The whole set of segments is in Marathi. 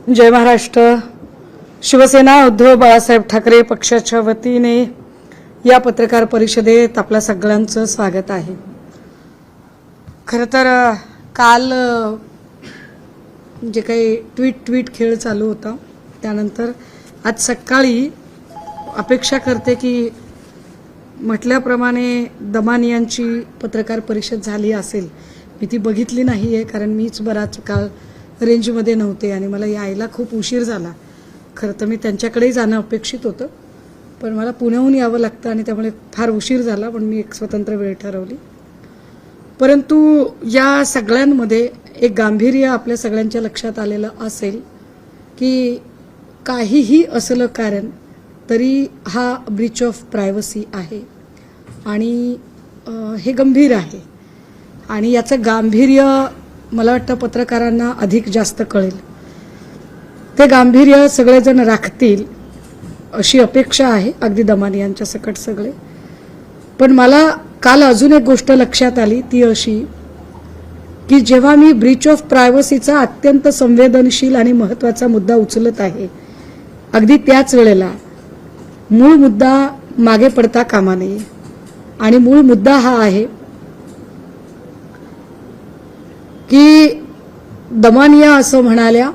जय महाराष्ट्र. शिवसेना उद्धव बाळासाहेब ठाकरे पक्षाच्या वतीने या पत्रकार परिषदेत आपल्या सगळ्यांचं स्वागत आहे. खरं तर काल जे काही ट्विट खेळ चालू होता त्यानंतर आज सकाळी अपेक्षा करते की म्हटल्याप्रमाणे दमानियांची पत्रकार परिषद झाली असेल. मी ती बघितली नाही आहे कारण मीच बराच काळ रेंजमध्ये नव्हते आणि मला यायला खूप उशीर झाला. खरं तर मी त्यांच्याकडेही जाणं अपेक्षित होतं पण मला पुण्याहून यावं लागतं आणि त्यामुळे फार उशीर झाला. पण मी एक स्वतंत्र वेळ ठरवली. परंतु या सगळ्यांमध्ये एक गांभीर्य आपल्या सगळ्यांच्या लक्षात आलेलं असेल की काहीही असलं कारण तरी हा ब्रीच ऑफ प्रायव्हसी आहे आणि हे गंभीर आहे आणि याचं गांभीर्य मला वाटतं पत्रकारांना अधिक जास्त कळेल. ते गांभीर्य सगळेजण राखतील अशी अपेक्षा आहे, अगदी दमानियांच्या सकट सगळे. पण मला काल अजून एक गोष्ट लक्षात आली ती अशी की जेव्हा मी ब्रीच ऑफ प्रायव्हसीचा अत्यंत संवेदनशील आणि महत्त्वाचा मुद्दा उचलत आहे अगदी त्याच वेळेला मूळ मुद्दा मागे पडता कामा नये. आणि मूळ मुद्दा हा आहे की दमानिया असं म्हणाल्या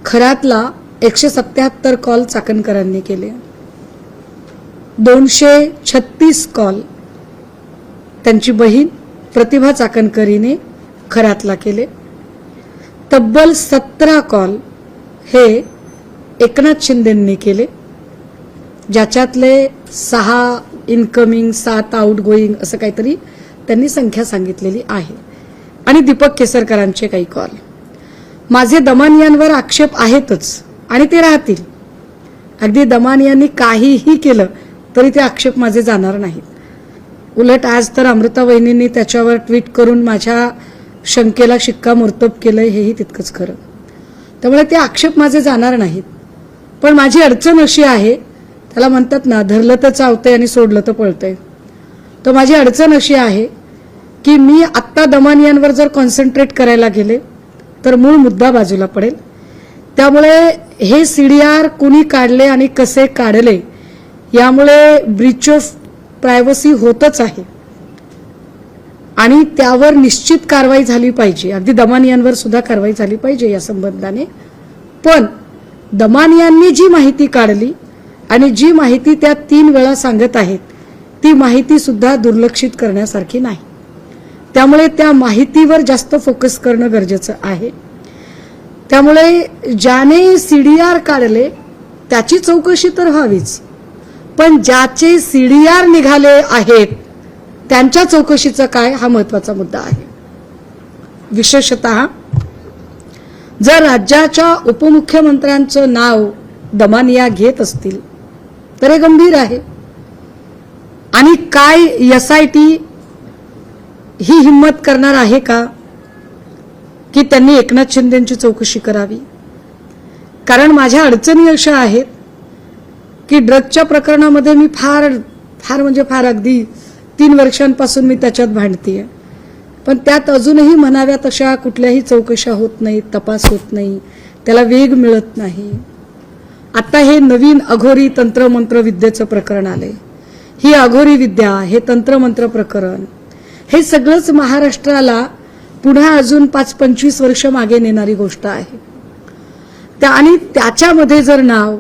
खरातला 177 कॉल चाकणकरांनी केले, 236 कॉल त्यांची बहीण प्रतिभा चाकणकरीने खरातला केले, तब्बल 17 कॉल हे एकनाथ शिंदेंनी केले ज्याच्यातले 6 इनकमिंग 7 आउटगोईंग असं काहीतरी त्यांनी संख्या सांगितलेली आहे आणि दीपक केसरकरांचे काही कॉल. माझे दमानियांवर आक्षेप आहेतच आणि ते राहतील. अगदी दमानियांनी काहीही केलं तरी ते आक्षेप माझे जाणार नाहीत. उलट आज तर अमृता वहिनींनी त्याच्यावर ट्विट करून माझ्या शंकेला शिक्कामोर्तब केलंय हेही तितकंच खरं. त्यामुळे ते आक्षेप माझे जाणार नाहीत. पण माझी अडचण अशी आहे, त्याला म्हणतात ना धरलं तर चावतंय आणि सोडलं तर पळतंय. तर माझी अडचण अशी आहे की मी आत्ता दमानियांवर जर कॉन्सन्ट्रेट करायला गेले तर मूळ मुद्दा बाजूला पडेल. त्यामुळे हे सीडीआर कुणी काढले आणि कसे काढले यामुळे ब्रीच ऑफ प्रायव्हसी होतच आहे आणि त्यावर निश्चित कारवाई झाली पाहिजे. अगदी दमानियांवर सुद्धा कारवाई झाली पाहिजे या संबंधाने. पण दमानियांनी जी माहिती काढली आणि जी माहिती त्या 3 वेळा सांगत आहेत ती माहिती सुद्धा दुर्लक्षित करण्यासारखी नाही. त्यामुळे त्या माहितीवर जास्त फोकस करणं गरजेचं आहे. त्यामुळे ज्याने सीडीआर काढले त्याची चौकशी तर व्हावीच, पण ज्याचे सीडीआर निघाले आहेत त्यांच्या चौकशीचं काय हा महत्त्वाचा मुद्दा आहे. विशेषतः जर राज्याच्या उपमुख्यमंत्र्यांचं नाव दमानिया घेत असतील तर हे गंभीर आहे. आणि काय SIT ही हिम्मत करणार आहे का की त्यांनी एकनाथ शिंदेंची चौकशी करावी. कारण माझ्या अडचणी अशा आहेत की ड्रगच्या प्रकरणामध्ये मी फार अगदी 3 वर्षांपासून मी त्याच्यात भांडतीये. पण त्यात अजूनही म्हणाव्यात अशा कुठल्याही चौकशा होत नाहीत, तपास होत नाही, त्याला वेग मिळत नाही. आता हे नवीन अघोरी तंत्रमंत्र विद्येचं प्रकरण आले. ही अघोरी विद्या, हे तंत्रमंत्र प्रकरण, हे सगळंच महाराष्ट्राला पुन्हा अजून 5-25 वर्ष मागे नेणारी गोष्ट आहे. आणि त्याच्यामध्ये जर नाव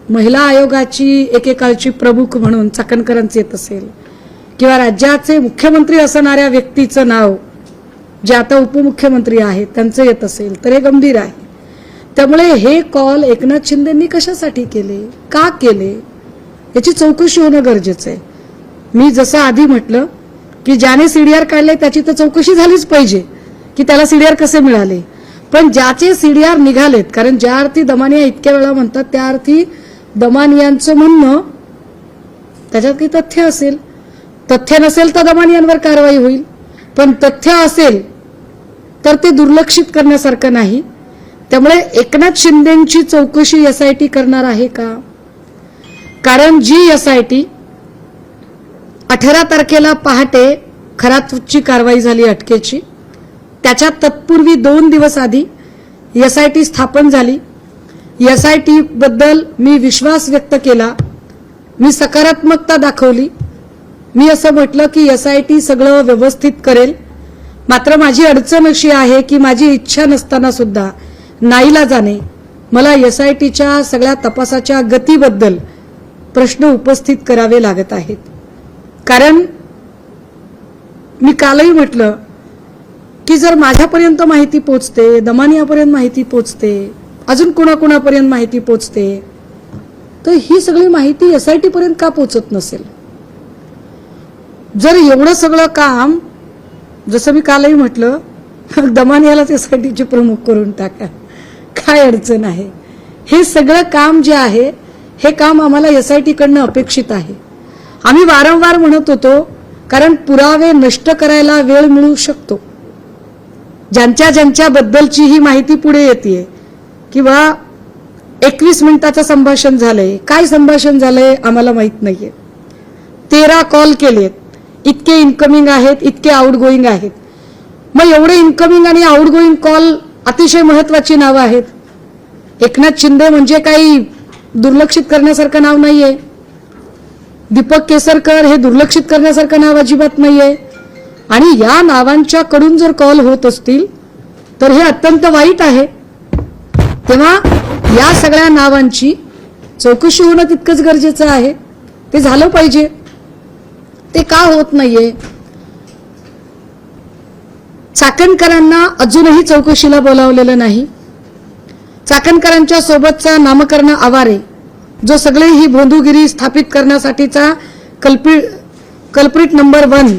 महिला आयोगाची एकेकाळची प्रमुख म्हणून चाकणकरांचं येत असेल किंवा राज्याचे मुख्यमंत्री असणाऱ्या व्यक्तीचं नाव जे आता उपमुख्यमंत्री आहेत त्यांचं येत असेल तर हे गंभीर आहे. त्यामुळे हे कॉल एकनाथ शिंदेंनी कशासाठी केले, का केले याची चौकशी होणं गरजेचं आहे. मी जसं आधी म्हटलं की ज्याने सीडीआर काढले त्याची तर चौकशी झालीच पाहिजे की त्याला सीडीआर कसे मिळाले. पण ज्याचे सीडीआर निघालेत, कारण ज्या अर्थी दमानिया इतक्या वेळा म्हणतात त्या अर्थी दमानियांचं म्हणणं त्याच्यात काही तथ्य असेल. तथ्य नसेल तर दमानियांवर कारवाई होईल, पण तथ्य असेल तर ते दुर्लक्षित करण्यासारखं नाही. त्यामुळे एकनाथ शिंदेंची चौकशी SIT करणार आहे का. कारण जी SIT 18 तारखेला पहाटे खरातची कारवाई झाली अटकेची, त्याच्या तत्पूर्वी 2 दिवस आधी SIT स्थापन झाली. SIT बद्दल मी विश्वास व्यक्त केला, मी सकारात्मकता दाखवली. मी असं म्हटलं की SIT सगळं व्यवस्थित करेल. मात्र माझी अडचण अशी आहे की माझी इच्छा नसताना सुद्धा नाईलाजाने मला SITच्या सगळ्या तपासाच्या गतीबद्दल प्रश्न उपस्थित करावे लागत आहेत. कारण मी कालही म्हटलं की जर माझ्यापर्यंत माहिती पोचते, दमानियापर्यंत माहिती पोचते, अजून कोणाकोणापर्यंत माहिती पोचते, तर ही सगळी माहिती SIT पर्यंत का पोचत नसेल? जर एवढं सगळं काम, जसं मी कालही म्हटलं, दमानियालाच SITचे प्रमुख करून टाका, काय अडचण आहे? हे सगळं काम जे आहे हे काम आम्हाला SIT कडनं अपेक्षित आहे. आम्ही वारंवार म्हणत होतो, कारण पुरावे नष्ट करायला वेळ मिळू शकतो. ज्यांच्या बद्दलची ही माहिती पुढे येते किंवा 21 मिनिटाचं संभाषण झालंय, काय संभाषण झालंय आम्हाला माहित नाहीये. 13 कॉल केलेत, इतके इनकमिंग आहेत, इतके आउटगोईंग आहेत. मग एवढे इनकमिंग आणि आउटगोईंग कॉल अतिशय महत्वाची नावं आहेत. एकनाथ शिंदे म्हणजे काही दुर्लक्षित करण्यासारखं नाव नाहीये. दीपक केसरकर हे दुर्लक्षित करण्यासारखं नाव अजिबात नाहीये. आणि या नावांच्या कडून जर कॉल होत असतील तर हे अत्यंत वाईट आहे. तेव्हा या सगळ्या नावांची चौकशी होणं तितकंच गरजेचं आहे. ते झालं पाहिजे. ते का होत नाहीये? चाकणकरांना अजूनही चौकशीला बोलावलेलं नाही. चाकणकरांच्या सोबतचा नामकर्ण आवारे, जो सगळे ही भोंदूगिरी स्थापित करण्यासाठीचा कल्प्रिट नंबर 1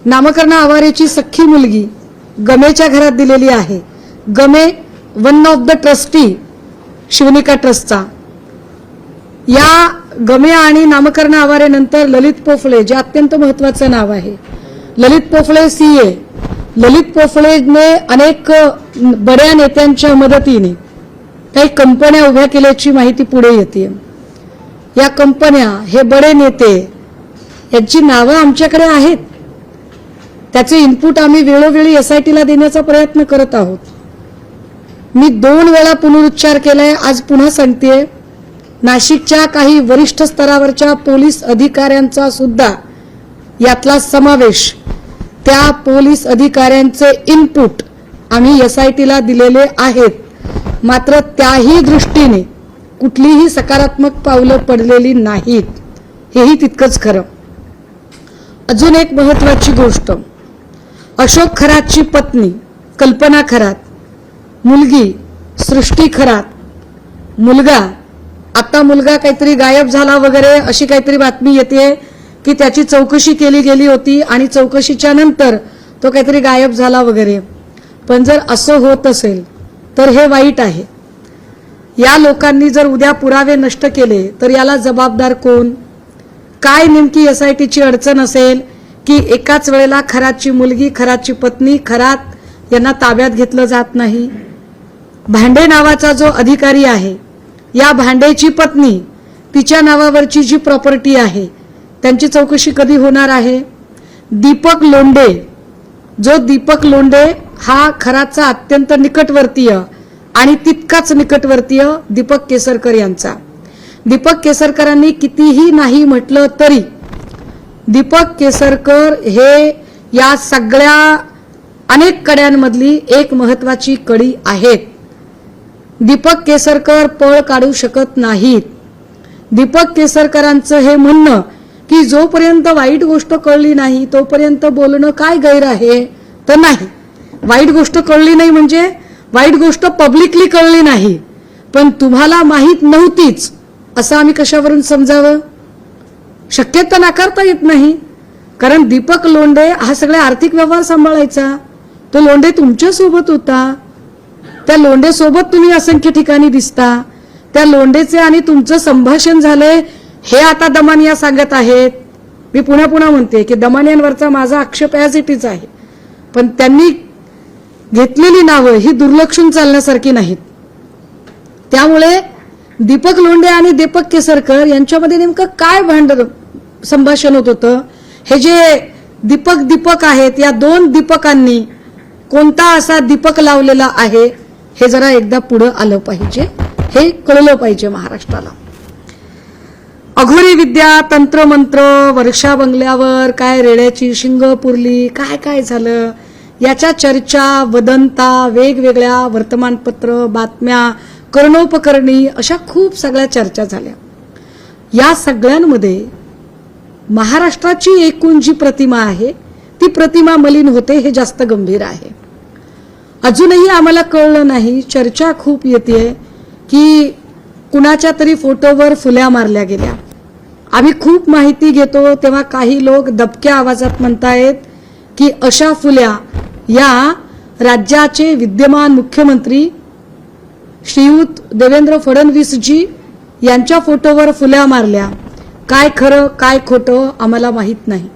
नामकर्ण आवारेची सख्खी मुलगी गमेच्या घरात दिलेली आहे. Game one of the trustee Shivnika ट्रस्टचा. या गमे आणि नामकर्ण आवारे नंतर ललित पोफळे, जे अत्यंत महत्वाचं नाव आहे. ललित पोफळे CA. ललित पोफळेने अनेक बड्या नेत्यांच्या मदतीने काही कंपन्या उभ्या केल्याची माहिती पुढे येते. या कंपन्या, हे बडे नेते यांची नावं आमच्याकडे आहेत. त्याचे इनपुट आम्ही वेळोवेळी SITला देण्याचा प्रयत्न करत आहोत. मी 2 वेळा पुनरुच्चार केलाय, आज पुन्हा सांगतेय. नाशिकच्या काही वरिष्ठ स्तरावरच्या पोलीस अधिकाऱ्यांचा सुद्धा यातला समावेश, त्या पोलीस अधिकाऱ्यांचे इनपुट आम्ही SITला दिलेले आहेत. मात्र त्याही दृष्टीने कुठलीही सकारात्मक पावलं पडलेली नाहीत, हेही तितकंच खरं. अजून एक महत्वाची गोष्ट, अशोक खरातची पत्नी कल्पना खरात, मुलगी सृष्टी खरात, मुलगा काहीतरी गायब झाला वगैरे अशी काहीतरी बातमी येते की त्याची चौकशी केली गेली होती आणि चौकशीच्या नंतर तो काहीतरी गायब झाला वगैरे. पण जर असं होत असेल तर हे वाईट आहे. या लोकांनी जर उद्या पुरावे नष्ट केले तर याला जबाबदार कोण? काय नेमकी SITची अडचण असेल की एकाच वेळेला खरातची मुलगी, खरातची पत्नी, खरात यांना ताब्यात घेतलं जात नाही? भांडे नावाचा जो अधिकारी आहे, या भांडेची पत्नी, तिच्या नावावरची जी प्रॉपर्टी आहे त्यांची चौकशी कधी होणार आहे? दीपक लोंढे हा खराचा अत्यंत निकटवर्तीय आणि तितकाच निकटवर्तीय दीपक केसरकर यांचा. दीपक केसरकरांनी कितीही नाही म्हटलं तरी दीपक केसरकर हे या सगळ्या अनेक कड्यांमधली एक महत्वाची कडी आहेत. दीपक केसरकर पळ काढू शकत नाहीत. दीपक केसरकरांचं हे म्हणणं की जोपर्यंत वाईट गोष्ट कळली नाही तोपर्यंत बोलणं काय गैर आहे, तर नाही. वाईट गोष्ट कळली नाही म्हणजे वाईट गोष्ट पब्लिकली कळली नाही, पण तुम्हाला माहीत नव्हतीच असं आम्ही कशावरून समजावं? शक्यता नाकारता येत नाही. कारण दीपक लोंढे हा सगळे आर्थिक व्यवहार सांभाळायचा. तो लोंढे तुमच्या सोबत होता. त्या लोंढे सोबत तुम्ही असंख्य ठिकाणी दिसता. त्या लोंढेचे आणि तुमचं संभाषण झालंय हे आता दमानिया सांगत आहेत. मी पुन्हा म्हणते की दमानियांवरचा माझा आक्षेप ॲज इट इज आहे, पण त्यांनी घेतलेली नावं ही दुर्लक्षून चालण्यासारखी नाहीत. त्यामुळे दीपक लोंढे आणि दीपक केसरकर यांच्यामध्ये नेमकं काय संभाषण होत होतं हे जे दीपक आहेत, या 2 दीपकांनी कोणता असा दीपक लावलेला आहे हे जरा एकदा पुढे आलं पाहिजे, हे कळलं पाहिजे महाराष्ट्राला. अघोरी विद्या, तंत्रमंत्र, वर्षा बंगल्यावर काय रेड्याची शिंग पुरली, काय काय झालं याच्या चर्चा, वदंता, वेगवेगळ्या वर्तमानपत्र, बातम्या, कर्णोपकरणी अशा खूप सगळ्या चर्चा झाल्या. या सगळ्यांमध्ये महाराष्ट्राची एकूण जी प्रतिमा आहे ती प्रतिमा मलिन होते हे जास्त गंभीर आहे. अजूनही आम्हाला कळलं नाही, चर्चा खूप येते की कुणाच्या तरी फोटोवर फुल्या मारल्या गेल्या. आम्ही खूप माहिती घेतो तेव्हा काही लोक दबक्या आवाजात म्हणतायत की अशा फुल्या या राज्याचे विद्यमान मुख्यमंत्री श्रीयुत देवेंद्र फडणवीसजी यांच्या फोटोवर फुल्या मारल्या. काय खरं काय खोटं आम्हाला माहीत नाही,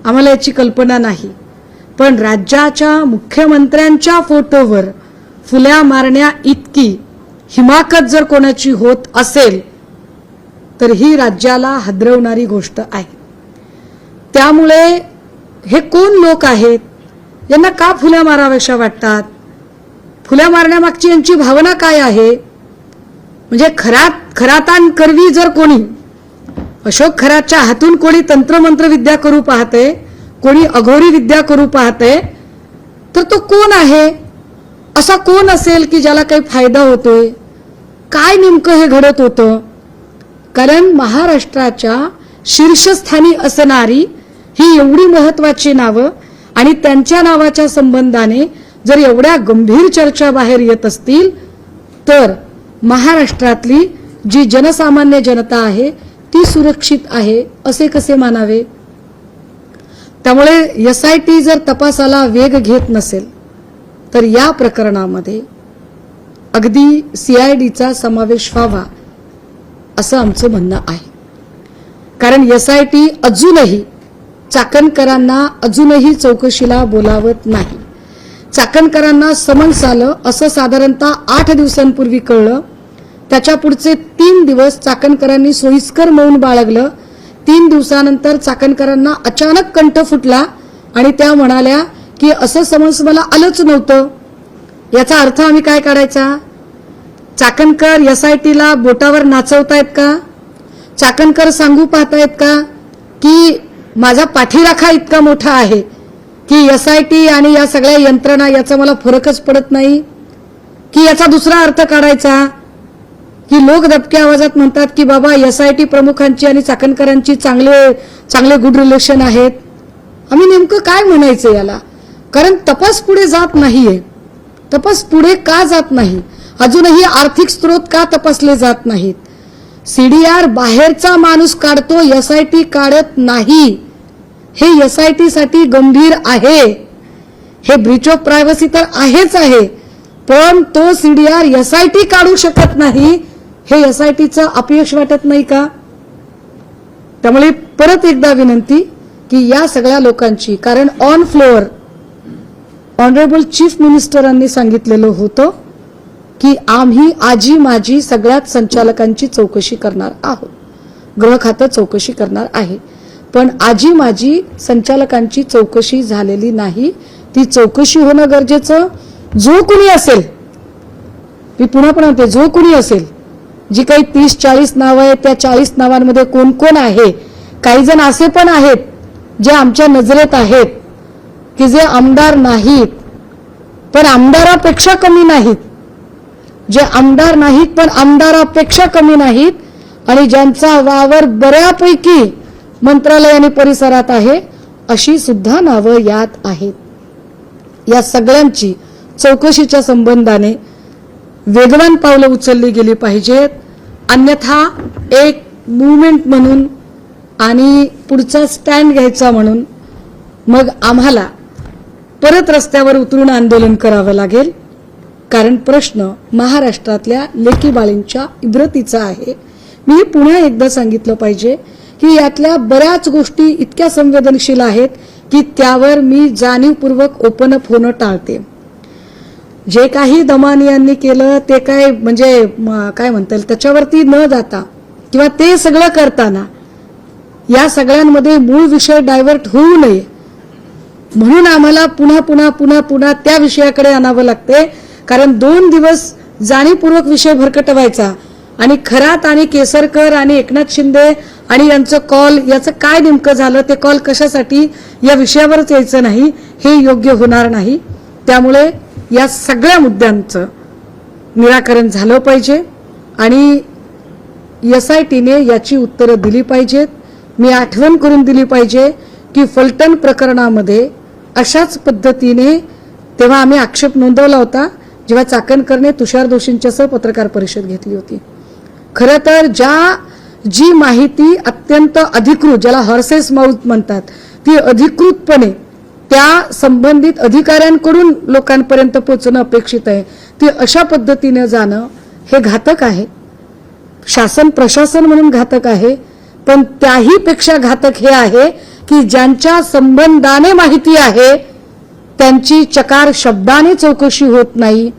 आम्हाला याची कल्पना नाही. पण राज्याच्या मुख्यमंत्र्यांच्या फोटोवर फुल्या मारण्या इतकी हिमाकत जर कोणाची होत असेल तर ही राज्याला हादरवणारी गोष्ट आहे. त्यामुळे हे कोण लोक आहेत, यांना का फुल्या माराव्याशा वाटतात, फुल्या मारण्यामागची यांची भावना काय आहे. म्हणजे खरातान करवी जर कोणी अशोक खरातच्या हातून कोणी तंत्रमंत्र विद्या करू पाहते, कोणी अघोरी विद्या करू पाहते, तर तो कोण आहे, असा कोण असेल की ज्याला काही फायदा होतोय, काय नेमकं हे घडत होतं. कारण महाराष्ट्राच्या शीर्षस्थानी असणारी ही एवढी महत्वाची नावं आणि त्यांच्या नावाच्या संबंधाने जर एवढ्या गंभीर चर्चा बाहेर येत असतील तर महाराष्ट्रातली जी जनसामान्य जनता आहे ती सुरक्षित आहे असे कसे मानावे. त्यामुळे SIT जर तपासाला वेग घेत नसेल तर या प्रकरणामध्ये अगदी CIDचा समावेश व्हावा असं आमचं म्हणणं आहे. कारण SIT अजूनही चाकणकरांना अजूनही चौकशीला बोलावत नाही. चाकणकरांना समन्स आलं असं साधारणतः 8 दिवसांपूर्वी कळलं. त्याच्या पुढचे 3 दिवस चाकणकरांनी सोयीस्कर मौन बाळगलं. 3 दिवसानंतर चाकणकरांना अचानक कंठ फुटला आणि त्या म्हणाल्या की असं समन्स मला आलंच नव्हतं. याचा अर्थ आम्ही काय काढायचा. चाकणकर SITला बोटावर नाचवतायत का. चाकणकर सांगू पाहतायत का की माझा पाठीराखा इतका मोठा आहे की SIT आणि या सगळ्या यंत्रणा याचा मला फरकच पडत नाही. की याचा दुसरा अर्थ काढायचा की लोक दबक्या आवाजात म्हणतात की बाबा SIT प्रमुखांची आणि चाकणकरांची चांगले गुड रिलेशन आहेत. आम्ही नेमकं काय म्हणायचं याला. कारण तपास पुढे जात नाहीये. तपास पुढे का जात नाही, अजूनही आर्थिक स्रोत का तपासले जात नाहीत. CDR बाहेरचा माणूस काढतो, SIT काढत नाही. हे SIT साठी गंभीर आहे. हे ब्रीच ऑफ प्रायव्हसी तर आहेच आहे, पण तो CDR SIT काढू शकत नाही. हे SITचं अपयश वाटत नाही का. त्यामुळे परत एकदा विनंती की या सगळ्या लोकांची, कारण ऑन फ्लोअर ऑनरेबल चीफ मिनिस्टरांनी सांगितलेलं होतं की आम्ही आजी माजी सगळ्याच संचालकांची चौकशी करणार आहोत, गृह खातं चौकशी करणार आहे. पण आजी माजी संचालकांची चौकशी झालेली नाही. ती चौकशी होणं गरजेचं. जो कुणी असेल, मी पुन्हा पण म्हणते, जो कुणी असेल, जी काही 30-40 नावं आहेत त्या 40 नावांमध्ये कोण कोण आहे. काही जण असे पण आहेत जे आमच्या नजरेत आहेत की जे आमदार नाहीत पण आमदारापेक्षा कमी नाहीत, जे आमदार नाहीत पण आमदारापेक्षा कमी नाहीत, आणि ज्यांचा वावर बऱ्यापैकी मंत्रालय आणि परिसरात आहे, अशी सुद्धा नावं यात आहेत. या सगळ्यांची चौकशीच्या संबंधाने वेगवान पावलं उचलली गेली पाहिजेत. अन्यथा एक मूवमेंट म्हणून आणि पुढचा स्टँड घ्यायचा म्हणून मग आम्हाला परत रस्त्यावर उतरून आंदोलन करावं लागेल. कारण प्रश्न महाराष्ट्रातल्या लेकीबाळींच्या इब्रतीचा आहे. मी पुन्हा एकदा सांगितलं पाहिजे की यातल्या बऱ्याच गोष्टी इतक्या संवेदनशील आहेत की त्यावर मी जाणीवपूर्वक ओपन अप होणं टाळते. जे काही दमानी यांनी केलं ते काय म्हणजे काय म्हणता येईल त्याच्यावरती न जाता किंवा ते सगळं करताना या सगळ्यांमध्ये मूळ विषय डायव्हर्ट होऊ नये म्हणून आम्हाला पुन्हा पुन्हा पुन्हा पुन्हा त्या विषयाकडे आणावं लागते, कारण 2 दिवस जाणीवपूर्वक विषय भरकटवायचा आणि खरात आणि केसरकर आणि एकनाथ शिंदे आणि यांचं कॉल, याचं काय नेमकं झालं, ते कॉल कशासाठी, या विषयावरच यायचं नाही, हे योग्य होणार नाही. त्यामुळे या सगळ्या मुद्द्यांचं निराकरण झालं पाहिजे आणि SITने याची उत्तरं दिली पाहिजेत. मी आठवण करून दिली पाहिजे की फलटण प्रकरणामध्ये अशाच पद्धतीने तेव्हा आम्ही आक्षेप नोंदवला होता जेव्हा चाकणकरने तुषार दोषींच्यासह पत्रकार परिषद घेतली होती. खरं तर जी माहिती अत्यंत अधिकृत, ज्याला हॉर्सेस माउथ म्हणतात, ती अधिकृतपणे त्या संबंधित अधिकाऱ्यांकडून लोकांपर्यंत पोहोचणं अपेक्षित आहे, ती अशा पद्धतीने जाणं हे घातक आहे. शासन प्रशासन म्हणून घातक आहे, पण त्याही पेक्षा घातक हे आहे की ज्यांच्या संबंधाने माहिती आहे त्यांची चकार शब्दाने चौकशी होत नाही,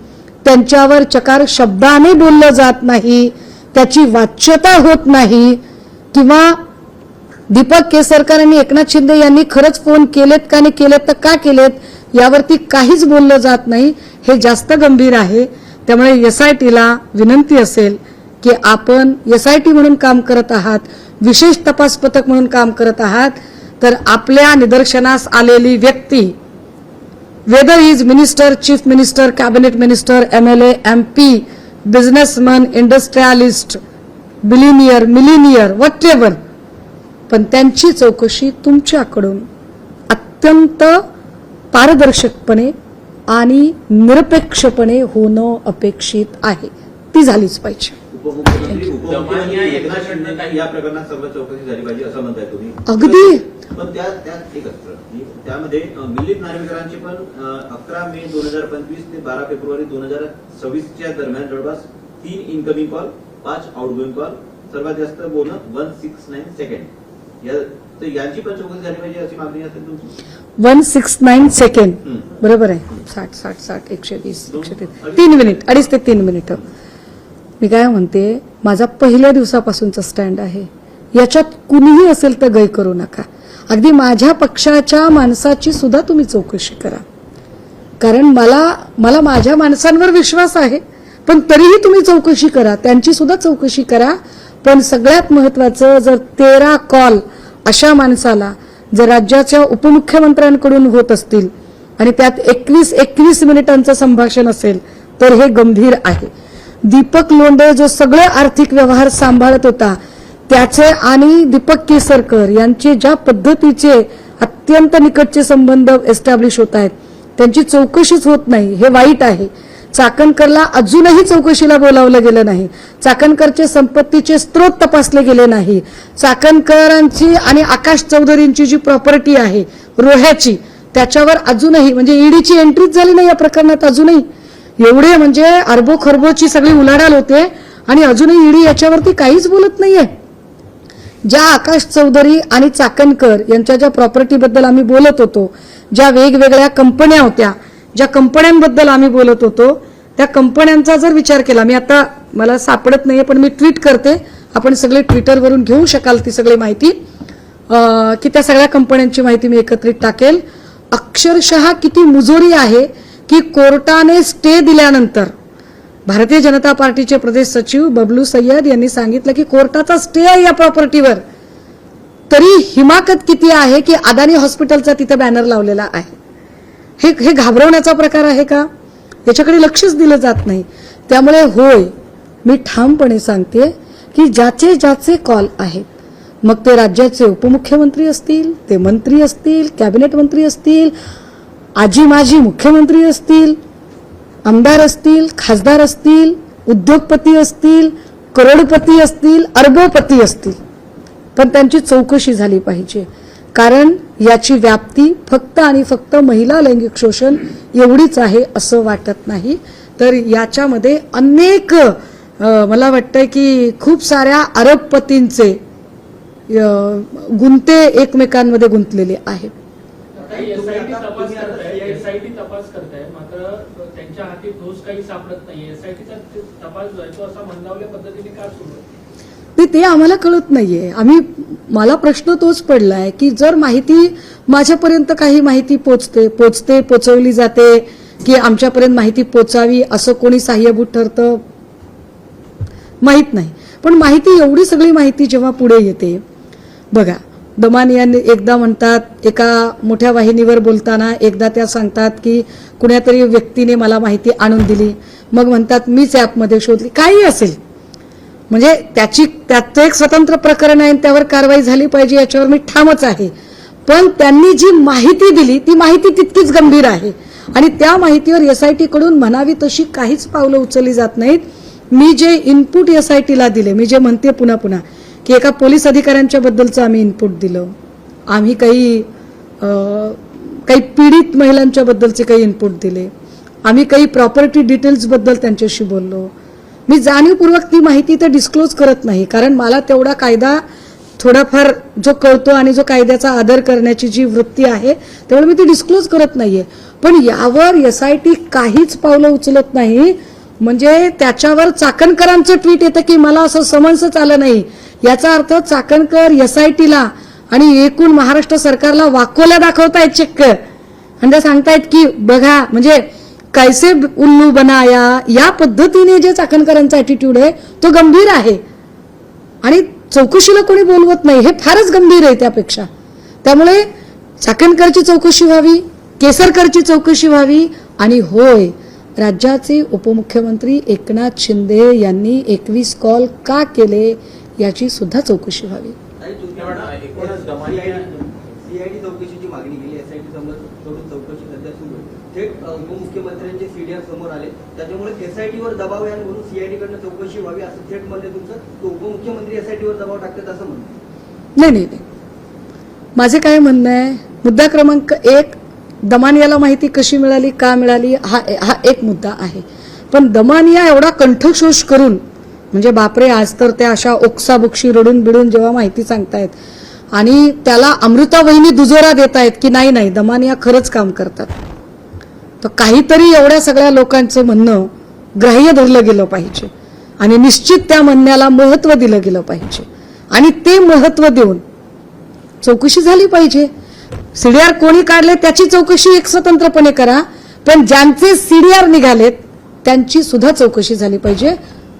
त्यांच्यावर चकार शब्दाने बोललं जात नाही, त्याची वाच्यता होत नाही, किंवा दीपक केसरकर आणि एकनाथ शिंदे यांनी खरंच फोन केलेत का नाही केलेत तर का केलेत यावरती काहीच बोललं जात नाही. हे जास्त गंभीर आहे. त्यामुळे SITला विनंती असेल की आपण SIT म्हणून काम करत आहात, विशेष तपास पथक म्हणून काम करत आहात, तर आपल्या निदर्शनास आलेली व्यक्ती, whether is minister, chief minister, cabinet minister, MLA, MP, businessman, industrialist, billionaire, millionaire, whatever, पण त्यांची चौकशी तुमच्याकडून अत्यंत पारदर्शकपणे आणि निरपेक्षपणे होणं अपेक्षित आहे. ती झालीच पाहिजे. उपमुख्यमंत्री एकनाथ शिंदे या प्रकरणात सर्व चौकशी झाली पाहिजे असं म्हणताय तुम्ही. अगदी. पण त्यात एक असतं की त्यामध्ये मिलिंद नार्वेकरांची पण 11 मे 2025 ते 12 फेब्रुवारी 2026 दरम्यान जवळपास 3 इनकमिंग कॉल, 5 आउटगोइंग कॉल, सर्वात जास्त बोलणं 169 सेकंड, यांची पण चौकशी झाली पाहिजे अशी मागणी असेल तुमची. 169 सेकंड बरोबर आहे. 60 60 60 120 130 3 मिनिट, 2.5 ते 3 मिनिटं. मी काय म्हणते, माझा पहिल्या दिवसापासूनचा स्टँड आहे, याच्यात कुणीही असेल तर गै करू नका. अगदी माझ्या पक्षाच्या माणसाची सुद्धा तुम्ही चौकशी करा, कारण मला माझ्या माणसांवर विश्वास आहे, पण तरीही तुम्ही चौकशी करा, त्यांची सुद्धा चौकशी करा. पण सगळ्यात महत्वाचं, जर 13 कॉल अशा माणसाला जर राज्याच्या उपमुख्यमंत्र्यांकडून होत असतील आणि त्यात 21 मिनिटांचं संभाषण असेल तर हे गंभीर आहे. दीपक लोंढे जो सगळे आर्थिक व्यवहार सांभाळत होता त्याचे आणि दीपक केसरकर यांचे ज्या पद्धतीचे अत्यंत निकटचे संबंध एस्टॅब्लिश होत आहेत, त्यांची चौकशीच होत नाही, हे वाईट आहे. चाकणकरला अजूनही चौकशीला बोलावलं गेलं नाही, चाकणकरचे संपत्तीचे स्रोत तपासले गेले नाही, चाकणकरांची आणि आकाश चौधरींची जी प्रॉपर्टी आहे रोह्याची, त्याच्यावर अजूनही म्हणजे ईडीची एंट्रीच झाली नाही या प्रकरणात. अजूनही एवढे म्हणजे अरबो खरबोची सगळी उलाढाल होते आणि अजूनही ईडी याच्यावरती काहीच बोलत नाहीये. ज्या आकाश चौधरी आणि चाकणकर यांच्या ज्या प्रॉपर्टीबद्दल आम्ही बोलत होतो, ज्या वेगवेगळ्या कंपन्या होत्या, ज्या कंपन्यांबद्दल आम्ही बोलत होतो, त्या कंपन्यांचा जर विचार केला, मी आता मला सापडत नाहीये पण मी ट्विट करते, आपण सगळे ट्विटरवरून घेऊ शकाल ती सगळी माहिती, की त्या सगळ्या कंपन्यांची माहिती मी एकत्रित टाकेल. अक्षरशः किती मुजोरी आहे की कोर्टाने स्टे दिल्यानंतर भारतीय जनता पार्टीचे प्रदेश सचिव बबलू सय्यद यांनी सांगितलं की कोर्टाचा स्टे आहे या प्रॉपर्टीवर, तरी हिमाकत किती आहे की अदानी हॉस्पिटलचा तिथे बॅनर लावलेला आहे. हे घाबरवण्याचा प्रकार आहे का? याच्याकडे लक्षच दिलं जात नाही. त्यामुळे होय, मी ठामपणे सांगते की ज्याचे कॉल आहेत, मग ते राज्याचे उपमुख्यमंत्री असतील, ते मंत्री असतील, कॅबिनेट मंत्री असतील, आजी माजी मुख्यमंत्री असतील, आमदार असतील, खासदार असतील, उद्योगपती असतील, करोडपती असतील, अरबोपती असतील, पण त्यांची चौकशी झाली पाहिजे. कारण याची व्याप्ती फक्त आणि फक्त महिला लैंगिक शोषण एवढीच आहे असं वाटत नाही, तर याच्यामध्ये अनेक मला वाटतं की खूप साऱ्या अरबपतींचे गुंते एकमेकांमध्ये गुंतलेले आहेत. SIT तपास करताय, मात्र त्यांच्या हाती ठोस काही सापडत नाही. SITचा तपास जो आहे तो असा मंदावल्या पद्धतीने का सुरू आहे? ते आम्हाला कळत नाहीये. मला प्रश्न तोच पडलाय की जर माहिती माझ्यापर्यंत काही माहिती पोचवली जाते की आमच्यापर्यंत माहिती पोचावी असं कोणी सहाय्यभूत ठरतं माहित नाही. पण माहिती एवढी सगळी माहिती जेव्हा पुढे येते, बघा दमानिया एकदा म्हणतात एका मोठ्या वाहिनीवर बोलताना, एकदा त्या सांगतात की कुण्यातरी व्यक्तीने मला माहिती आणून दिली, मग म्हणतात मीच ॲपमध्ये शोधली. काही असेल म्हणजे त्याचं एक स्वतंत्र प्रकरण आहे, त्यावर कारवाई झाली पाहिजे याच्यावर मी ठामच आहे. पण त्यांनी जी माहिती दिली ती माहिती तितकीच गंभीर आहे आणि त्या माहितीवर एसआयटी कडून म्हणावी तशी काहीच पावलं उचलली जात नाहीत. मी जे इनपुट एसआयटीला दिले, मी जे म्हणते पुन्हा पुन्हा की एका पोलीस अधिकाऱ्यांच्या बद्दलचं आम्ही इनपुट दिलं, आम्ही काही पीडित महिलांच्या बद्दलचे काही इनपुट दिले, आम्ही काही प्रॉपर्टी डिटेल्स बद्दल त्यांच्याशी बोललो. मी जाणीवपूर्वक ती माहिती तर डिस्क्लोज करत नाही, कारण मला तेवढा कायदा थोडाफार जो कळतो आणि जो कायद्याचा आदर करण्याची जी वृत्ती आहे तेवढं मी ती डिस्क्लोज करत नाहीये. पण यावर एसआयटी काहीच पावलं उचलत नाही. म्हणजे त्याच्यावर चाकणकरांचं ट्विट येतं की मला असं समन्सच आलं नाही. याचा अर्थ चाकणकर एसआयटीला आणि एकूण महाराष्ट्र सरकारला वाकोल्या दाखवतायत चक्क, आणि ते सांगतायत की बघा म्हणजे कैसे उल्लू बनाया, या पद्धतीने जे चाकणकरांचा ॲटिट्यूड आहे तो गंभीर आहे आणि चौकशीला कोणी बोलवत नाही, हे फारच गंभीर आहे त्यापेक्षा. त्यामुळे चाकणकरची चौकशी व्हावी, केसरकरची चौकशी व्हावी आणि होय, राज्याचे उपमुख्यमंत्री एकनाथ शिंदे यांनी 21 कॉल का केले याची सुद्धा चौकशी व्हावी. सीआयडी चौकशीची मागणी केली, एसआयटी कडून चौकशी सध्या सुरू आहे. थेट उपमुख्यमंत्र्यांचे सीडीआर समोर आले, त्याच्यामुळे एसआयटीवर दबाव आहे म्हणून सीआयडी कडनं चौकशी व्हावी असं थेट म्हणणे तुमचं, तो उपमुख्यमंत्री एसआयटीवर दबाव टाकतात असं म्हणणं? नाही, माझे काय म्हणणं आहे, मुद्दा क्रमांक 1, दमानियाला माहिती कशी मिळाली, का मिळाली, हा एक मुद्दा आहे. पण दमानिया एवढा कंठशोष करून, म्हणजे बापरे, आज तर त्या अशा ओक्साबोक्षी रडून बिडून जेव्हा माहिती सांगतायत आणि त्याला अमृता वहिनी दुजोरा देत आहेत की नाही दमानिया खरंच काम करतात, तर काहीतरी एवढ्या सगळ्या लोकांचं म्हणणं ग्राह्य धरलं गेलं पाहिजे आणि निश्चित त्या म्हणण्याला महत्व दिलं गेलं पाहिजे आणि ते महत्व देऊन चौकशी झाली पाहिजे. सीडीआर कोणी काढले त्याची चौकशी एक स्वतंत्रपणे करा, पण ज्यांचे सीडीआर निघालेत त्यांची सुद्धा चौकशी झाली पाहिजे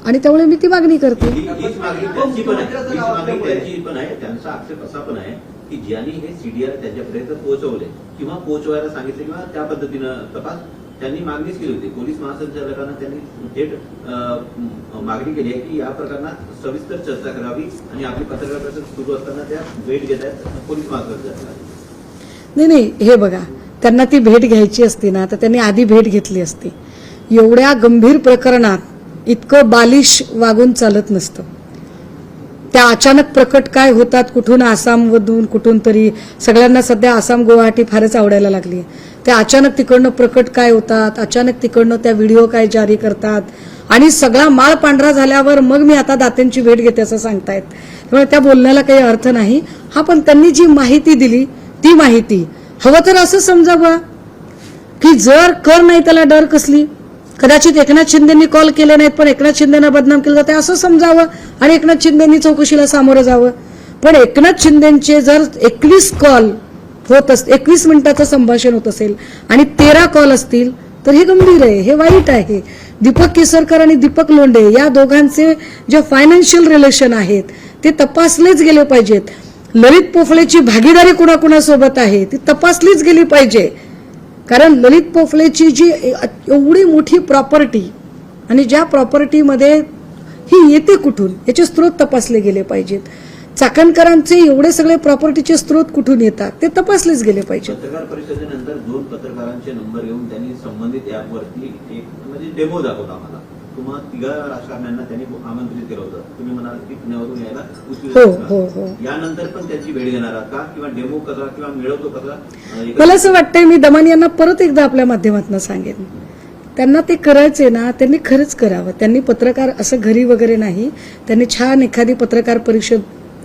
आणि त्यामुळे मी ती मागणी करते. हीच मागणी त्यांची पण आहे. त्यांचा आक्षेप असा पण आहे की ज्यांनी हे सीडीआर त्यांच्यापर्यंत पोहोचवले किंवा पोहोचवायला सांगितले किंवा त्या पद्धतीनं तपास त्यांनी मागणीच केली होती. पोलीस महासंचालकांना त्यांनी थेट मागणी केली आहे की या प्रकरणात सविस्तर चर्चा करावी आणि आपली पत्रकार परिषद सुरू असताना त्या भेट घेत आहेत पोलीस महासंचालकांना. नाही, हे बघा, त्यांना ती भेट घ्यायची असती ना तर त्यांनी आधी भेट घेतली असती. एवढ्या गंभीर प्रकरणात इतकं बालिश वागून चालत नसतं. त्या अचानक प्रकट काय होतात, कुठून आसाममधून कुठून तरी, सगळ्यांना सध्या आसाम गुवाहाटी फारच आवडायला लागली. त्या अचानक तिकडनं प्रकट काय होतात, अचानक तिकडनं त्या व्हिडिओ काय जारी करतात आणि सगळा माळ पांढरा झाल्यावर मग मी आता दात्यांची भेट घेते असं सांगतायत. त्यामुळे त्या बोलण्याला काही अर्थ नाही. हा, पण त्यांनी जी माहिती दिली ती माहिती हवं तर असं समजावं की जर कर नाही त्याला डर कसली, कदाचित एकनाथ शिंदेंनी कॉल केले नाहीत पण एकनाथ शिंदेना बदनाम केलं जाते असं समजावं आणि एकनाथ शिंदेंनी चौकशीला सामोरं जावं. पण एकनाथ शिंदेचे जर 21 कॉल होत असतील, 21 मिनिटाचं संभाषण होत असेल आणि 13 कॉल असतील तर हे गंभीर आहे, हे वाईट आहे. दीपक केसरकर आणि दीपक लोंढे या दोघांचे जे फायनान्शियल रिलेशन आहेत ते तपासलेच गेले पाहिजेत. ललित पोफळेची भागीदारी कुणाकुणासोबत आहे ती तपासलीच गेली पाहिजे, कारण ललित पोफळेची जी एवढी मोठी प्रॉपर्टी आणि ज्या प्रॉपर्टीमध्ये ही येते कुठून याचे स्रोत तपासले गेले पाहिजेत. चाकणकरांचे एवढे सगळे प्रॉपर्टीचे स्रोत कुठून येतात ते तपासलेच गेले पाहिजेत. पत्रकार परिषदेनंतर 2 पत्रकारांचे नंबर घेऊन त्यांनी संबंधित ऍपवरती एक म्हणजे डेमो दाखवला आम्हाला. तुम्हा 3 राजकारण्यांना त्यांनी आमंत्रित केलं होतं, तुम्ही म्हणाल की पुण्यावरून यायला हो. यानंतर पण त्यांची भेट घेणार आहात का किंवा डेमो कसा किंवा मिळवतो कसा? मला असं वाटतंय, मी दमान यांना परत एकदा आपल्या माध्यमातून सांगेन, त्यांना ते करायचे ना त्यांनी खरंच करावं. त्यांनी पत्रकार असं घरी वगैरे नाही, त्यांनी छान एखादी पत्रकार परिषद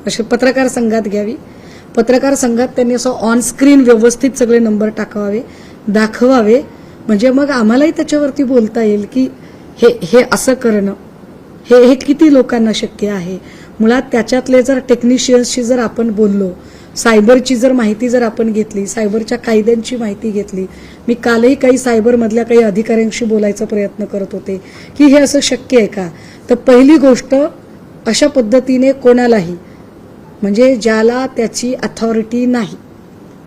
अशा पत्रकार संघात घ्यावी. पत्रकार संघात त्यांनी असं ऑन स्क्रीन व्यवस्थित सगळे नंबर टाकावे, दाखवावे, म्हणजे मग आम्हालाही त्याच्यावरती बोलता येईल की हे असं करणं हे किती लोकांना शक्य आहे. मुळात त्याच्यातले जर टेक्निशियन्सशी जर आपण बोललो, सायबरची जर माहिती जर आपण घेतली, सायबरच्या कायद्यांची माहिती घेतली, मी कालही काही सायबरमधल्या काही अधिकाऱ्यांशी बोलायचा प्रयत्न करत होते की हे असं शक्य आहे का. तर पहिली गोष्ट, अशा पद्धतीने कोणालाही, म्हणजे ज्याला त्याची अथॉरिटी नाही,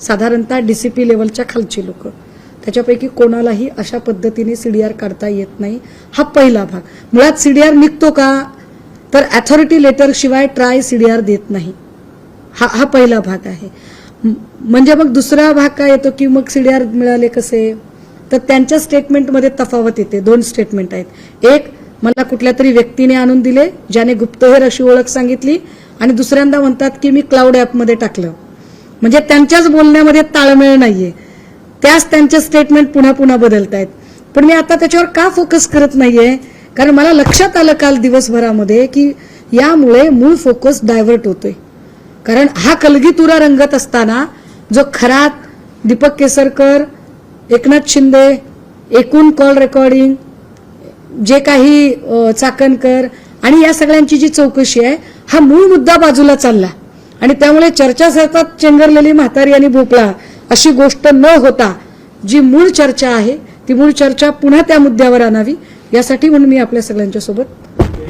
साधारणतः DCP लेवलच्या खालची लोक, त्याच्यापैकी कोणालाही अशा पद्धतीने CDR काढता येत नाही. हा पहिला भाग. मुळात CDR निघतो का, तर अथॉरिटी लेटर शिवाय ट्राय CDR देत नाही. हा पहिला भाग आहे. म्हणजे मग दुसरा भाग काय येतो की मग CDR मिळाले कसे, तर त्यांच्या स्टेटमेंटमध्ये तफावत येते. 2 स्टेटमेंट आहेत. एक, मला कुठल्या तरी व्यक्तीने आणून दिले ज्याने गुप्तहेर अशी ओळख सांगितली, आणि दुसऱ्यांदा म्हणतात की मी क्लाउड ॲपमध्ये टाकलं. म्हणजे त्यांच्याच बोलण्यामध्ये ताळमेळ नाहीये. त्याच त्यांचे स्टेटमेंट पुन्हा पुन्हा बदलतायत. पण मी आता त्याच्यावर का फोकस करत नाहीये, कारण मला लक्षात आलं काल दिवसभरामध्ये की यामुळे मूळ फोकस डायव्हर्ट होतोय. कारण हा कलगीतुरा रंगत असताना जो खरात, दीपक केसरकर, एकनाथ शिंदे, एकूण कॉल रेकॉर्डिंग, जे काही चाकणकर आणि या सगळ्यांची जी चौकशी आहे, हा मूळ मुद्दा बाजूला चालला. आणि त्यामुळे चर्चा सतत चेंगरलेली म्हातारी आणि भोपळा अशी गोष्ट न होता जी मूळ चर्चा आहे ती मूळ चर्चा पुन्हा त्या मुद्द्यावर आणावी, यासाठी म्हणून मी आपल्या सगळ्यांच्या सोबत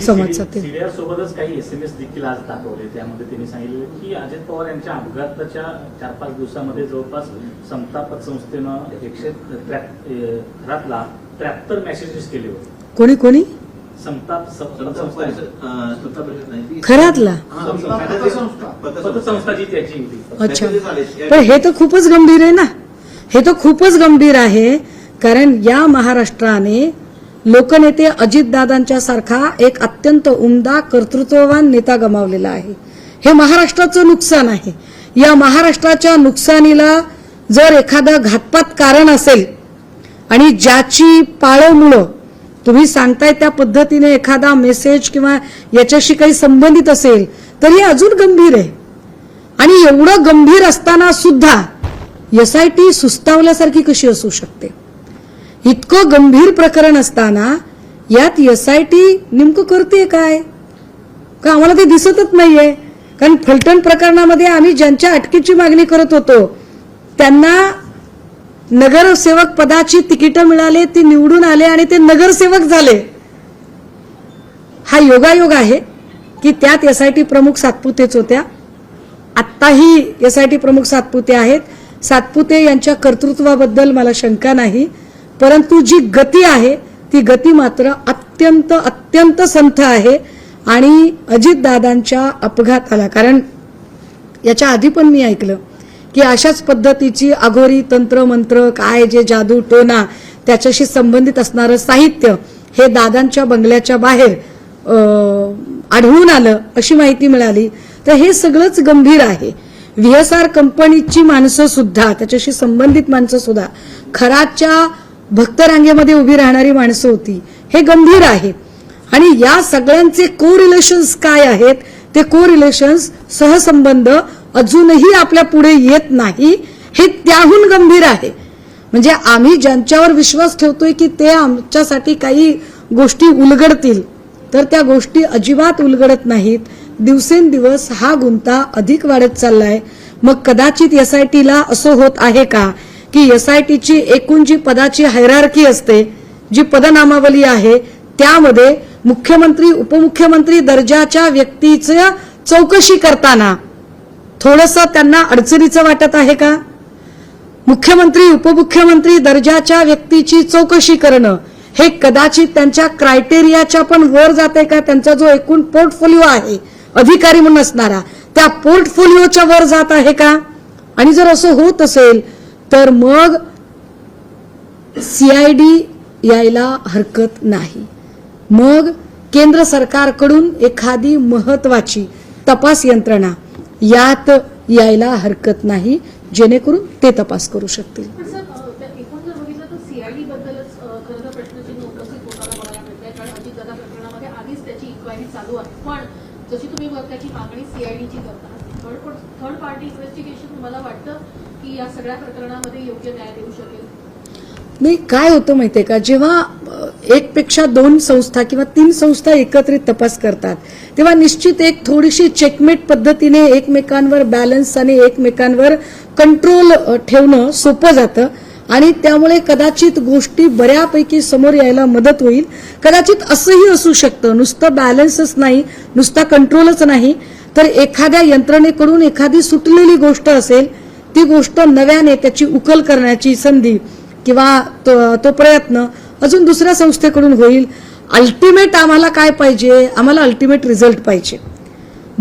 संवाद साधते. CDR सोबतच काही SMS देखील आज दाखवले. त्यामध्ये त्यांनी सांगितले की अजित पवार यांच्या अपघाताच्या 4-5 दिवसामध्ये जवळपास समता पतसंस्थेनं 173 मेसेजेस केले होते. कोणी कोणी समता खरातला, पतसंस्था जी त्याची होती. अच्छा. पण हे तर खूपच गंभीर आहे ना, हे तर खूपच गंभीर आहे. कारण या महाराष्ट्राने लोकनेते अजितदादांच्या सारखा एक अत्यंत उमदा कर्तृत्ववान नेता गमावलेला आहे. हे महाराष्ट्राचं नुकसान आहे. या महाराष्ट्राच्या नुकसानीला जर एखादं घातपात कारण असेल आणि ज्याची पाळंमुळं तुम्ही सांगताय त्या पद्धतीने एखादा मेसेज किंवा याच्याशी काही संबंधित असेल तर हे अजून गंभीर आहे. आणि एवढं गंभीर असताना सुद्धा SIT सुस्तावल्यासारखी कशी असू शकते. इतकं गंभीर प्रकरण असताना यात SIT नेमकं करते काय का, आम्हाला ते दिसतच नाहीये. कारण फलटण प्रकरणामध्ये आम्ही ज्यांच्या अटकेची मागणी करत होतो त्यांना नगरसेवक पदाची तिकीटं मिळाले, ते निवडून आले आणि ते नगरसेवक झाले. हा योगायोग आहे की त्यात SIT प्रमुख सातपुतेच होत्या. आत्ताही SIT प्रमुख सातपुते आहेत. सातपुते यांच्या कर्तृत्वाबद्दल मला शंका नाही, परंतु जी गती आहे ती गती मात्र अत्यंत अत्यंत संथ आहे. आणि अजितदादांच्या अपघाताला, कारण याच्या आधी पण मी ऐकलं की अशाच पद्धतीची अघोरी तंत्र मंत्र, काय जे जादू टोना त्याच्याशी संबंधित असणारं साहित्य हे दादांच्या बंगल्याच्या बाहेर आढळून आलं अशी माहिती मिळाली. तर हे सगळंच गंभीर आहे. VSR कंपनीची माणसं सुद्धा, त्याच्याशी संबंधित माणसं सुद्धा खराच्या भक्तरांगेमध्ये उभी राहणारी माणसं होती. हे गंभीर आहे. आणि या सगळ्यांचे कोरिलेशन्स काय आहेत, ते कोरिलेशन्स, सहसंबंध अजूनही आपल्या पुढे येत नाही. हे त्याहून गंभीर आहे. म्हणजे आम्ही ज्यांच्यावर विश्वास ठेवतोय की ते आमच्यासाठी काही गोष्टी उलगडतील, तर त्या गोष्टी अजिबात उलगडत नाहीत. दिवसेंदिवस हा गुंता अधिक वाढत चाललाय. मग कदाचित SITला असं होत आहे का की SITची एकूण जी पदाची हायरार्की असते, जी पदनामावली आहे, त्यामध्ये मुख्यमंत्री उपमुख्यमंत्री दर्जाच्या व्यक्तीचं चौकशी करताना थोडंसं त्यांना अडचणीचं वाटत आहे का. मुख्यमंत्री उपमुख्यमंत्री दर्जाच्या व्यक्तीची चौकशी करणं हे कदाचित त्यांच्या क्रायटेरियाच्या पण वर जाते का. त्यांचा जो एकूण पोर्टफोलिओ आहे अधिकारी म्हणून असणारा, त्या पोर्टफोलिओच्या वर जात आहे का. आणि जर असं होत असेल तर मग CID यायला हरकत नाही. मग केंद्र सरकारकडून एखादी महत्वाची तपास यंत्रणा यात यायला हरकत नाही, जेणेकरून ते तपास करू शकतील. पण सर, एकूण जर बघितलं तर CID बद्दलच खरं तर प्रश्नचिन्ह उपस्थित होताना बघायला मिळतंय. कारण अजितदादा प्रकरणामध्ये आधीच त्याची इन्क्वायरी चालू आहे. पण जशी तुम्ही त्याची मागणी CIDची करता, थर्ड पार्टी इन्व्हेस्टिगेशन तुम्हाला वाटतं की या सगळ्या प्रकरणामध्ये योग्य न्याय देऊ शकेल. नाही, काय होतं माहितीये का, जेव्हा एकपेक्षा 2 संस्था किंवा 3 संस्था एकत्रित तपास करतात तेव्हा निश्चित एक थोडीशी चेकमेट पद्धतीने एकमेकांवर बॅलन्स आणि एकमेकांवर कंट्रोल ठेवणं सोपं जातं आणि त्यामुळे कदाचित गोष्टी बऱ्यापैकी समोर यायला मदत होईल. कदाचित असंही असू शकतं, नुसतं बॅलन्सच नाही, नुसता कंट्रोलच नाही, तर एखाद्या यंत्रणेकडून एखादी सुटलेली गोष्ट असेल, ती गोष्ट नव्याने त्याची उकल करण्याची संधी किंवा तो प्रयत्न अजून दुसऱ्या संस्थेकडून होईल. अल्टिमेट आम्हाला काय पाहिजे? आम्हाला अल्टिमेट रिझल्ट पाहिजे,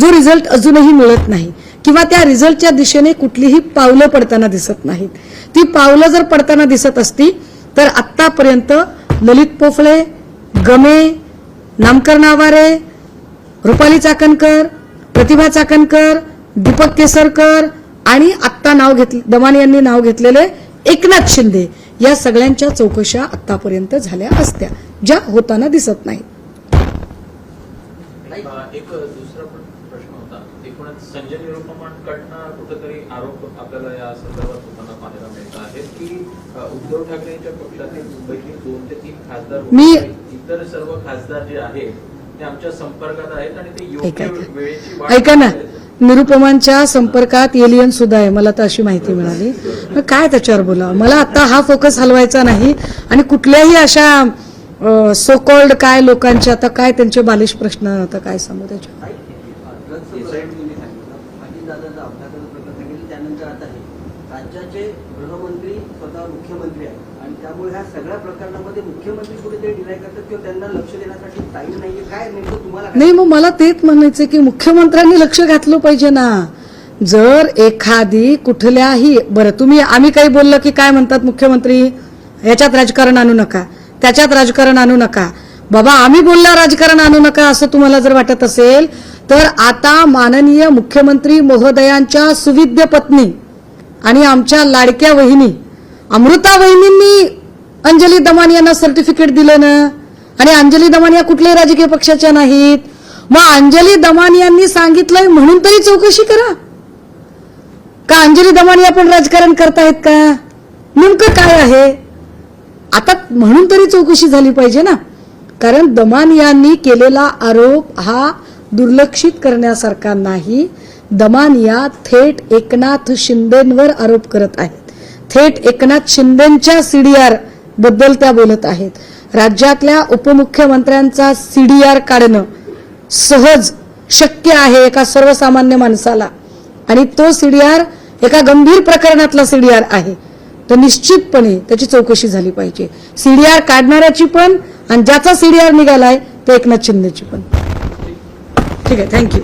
जो रिझल्ट अजूनही मिळत नाही किंवा त्या रिझल्टच्या दिशेने कुठलीही पावलं पडताना दिसत नाहीत. ती पावलं जर पडताना दिसत असती तर आत्तापर्यंत ललित पोफळे, गमे, नामकर नावारे, रुपाली चाकणकर, प्रतिभा चाकणकर, दीपक केसरकर आणि आत्ता दमाने यांनी नाव घेतलेले एकनाथ शिंदे, या सगळ्यांच्या चौकशा आतापर्यंत झाल्या असत्या, ज्या होताना दिसत नाहीत. एक दुसरा प्रश्न होता, एकूणच संजय निरुपमकडनं कुठेतरी आरोप आपल्याला या संदर्भात होताना पाहायला मिळत आहेत की उद्धव ठाकरेंच्या पक्षातील मुंबईतील 2 ते 3 खासदार इतर सर्व खासदार जे आहेत ते आमच्या संपर्कात आहेत आणि ते योग्य वेळेची वाट ऐका ना, निरुपमांच्या संपर्कात एलियन सुद्धा आहे, मला तर अशी माहिती मिळाली. काय त्याच्यावर बोला, मला आता हा फोकस हलवायचा नाही आणि कुठल्याही अशा सो कॉल्ड काय लोकांचे आता काय त्यांचे बालिश प्रश्न आता काय सांगू त्याच्या. दादाचा अपघाताचं प्रकरण सांगितलं, त्यानंतर आता हे राज्याचे गृहमंत्री स्वतः मुख्यमंत्री आहेत आणि त्यामुळे ह्या सगळ्या प्रकरणामध्ये मुख्यमंत्री कुठेतरी डिनाय करतात किंवा त्यांना लक्ष देण्यासाठी टाईम नाहीये. काय नेमकं तुम्हाला नाही, मग मला तेच म्हणायचं की मुख्यमंत्र्यांनी लक्ष घातलं पाहिजे ना. जर एखादी कुठल्याही आम्ही काही बोललं की काय म्हणतात मुख्यमंत्री, याच्यात राजकारण आणू नका, त्याच्यात राजकारण आणू नका. बाबा आम्ही बोलला राजकारण आणू नका असं तुम्हाला जर वाटत असेल तर आता माननीय मुख्यमंत्री महोदयांच्या सुविद्य पत्नी आणि आमच्या लाडक्या वहिनी अमृता वहिनींनी अंजली दमानी यांना सर्टिफिकेट दिलं ना, आणि अंजली दमानी या कुठल्याही राजकीय पक्षाच्या नाहीत. मग अंजली दमानी यांनी सांगितलंय म्हणून तरी चौकशी करा का अंजली दमानी आपण राजकारण करतायत का, नेमकं काय आहे आता, म्हणून तरी चौकशी झाली पाहिजे ना. कारण दमानी यांनी केलेला आरोप हा दुर्लक्षित करण्यासारखा नाही. दमानिया थेट एकनाथ शिंदेंवर आरोप करत आहेत, थेट एकनाथ शिंदेंच्या सीडीआर बद्दल त्या बोलत आहेत. राज्यातल्या उपमुख्यमंत्र्यांचा सीडीआर काढणं सहज शक्य आहे एका सर्वसामान्य माणसाला, आणि तो सीडीआर एका गंभीर प्रकरणातला सीडीआर आहे, तर निश्चितपणे त्याची चौकशी झाली पाहिजे. सीडीआर काढणाऱ्याची पण आणि ज्याचा सीडीआर निघालाय ते एकनाथ शिंदेची पण. ठीक आहे, थँक्यू.